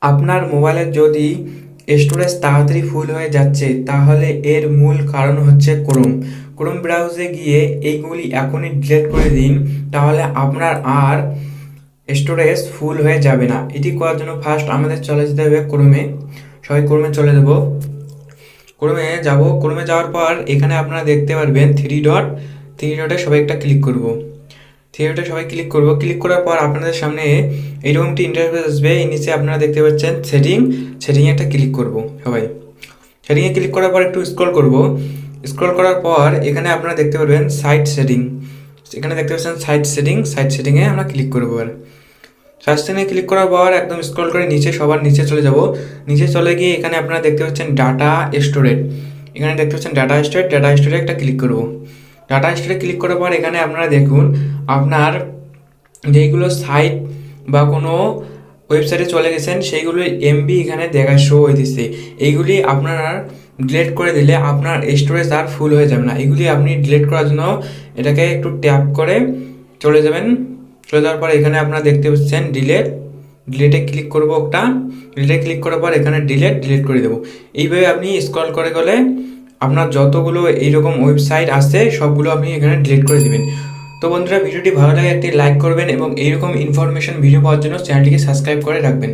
আপনার মোবাইলের যদি স্টোরেজ তাড়াতাড়ি ফুল হয়ে যাচ্ছে তাহলে এর মূল কারণ হচ্ছে ক্রোম ব্রাউজারে গিয়ে এইগুলি এখনই ডিলিট করে দিন, তাহলে আপনার আর স্টোরেজ ফুল হয়ে যাবে না। এটি করার জন্য ফার্স্ট আমাদের চলে যেতে হবে ক্রোমে। সবাই ক্রোমে চলে যাব। ক্রোমে যাওয়ার পর এখানে আপনারা দেখতে পারবেন থ্রি ডটে সবাই একটা ক্লিক করব। থিয়েটারে সবাই ক্লিক করব। ক্লিক করার পর আপনাদের সামনে এইরকম একটি ইন্টারফেস আসবে। এই নিচে আপনারা দেখতে পাচ্ছেন সেটিংয়ে একটা ক্লিক করব। সবাই সেটিংয়ে ক্লিক করার পর একটু স্ক্রল করব। স্ক্রল করার পর এখানে আপনারা দেখতে পারবেন সাইট সেটিং। এখানে দেখতে পাচ্ছেন সাইট সেটিংয়ে আমরা ক্লিক করব। আর সাইট সেটিংয়ে ক্লিক করার পর একদম স্ক্রল করে সবার নিচে চলে যাব। নিচে চলে গিয়ে এখানে আপনারা দেখতে পাচ্ছেন ডাটা স্টোরেজ। এখানে দেখতে পাচ্ছেন ডাটা স্টোরেজ একটা ক্লিক করব। ডাটা স্টোরে ক্লিক করার পর এখানে আপনারা দেখুন আপনার যেইগুলো সাইট বা কোনো ওয়েবসাইটে চলে গেছেন সেইগুলো এমবি এখানে শো হইতেছে। এইগুলি আপনার ডিলিট করে দিলে আপনার স্টোরেজ আর ফুল হয়ে যাবে না। এগুলি আপনি ডিলিট করার জন্য এটাকে একটু ট্যাপ করে চলে যাবেন। চলে যাওয়ার পর এখানে আপনারা দেখতে পাচ্ছেন ডিলিটে ক্লিক করবো একটা। ডিলিটে ক্লিক করার পর এখানে ডিলিট করে দেবো। এইভাবে আপনি স্ক্রল করে গেলে আপনার যতগুলো এইরকম ওয়েবসাইট আছে সবগুলো আপনি এখানে ডিলিট করে দেবেন। তো বন্ধুরা, ভিডিওটি ভালো লাগে একটি লাইক করবেন এবং এইরকম ইনফরমেশন ভিডিও পাওয়ার জন্য চ্যানেলটিকে সাবস্ক্রাইব করে রাখবেন।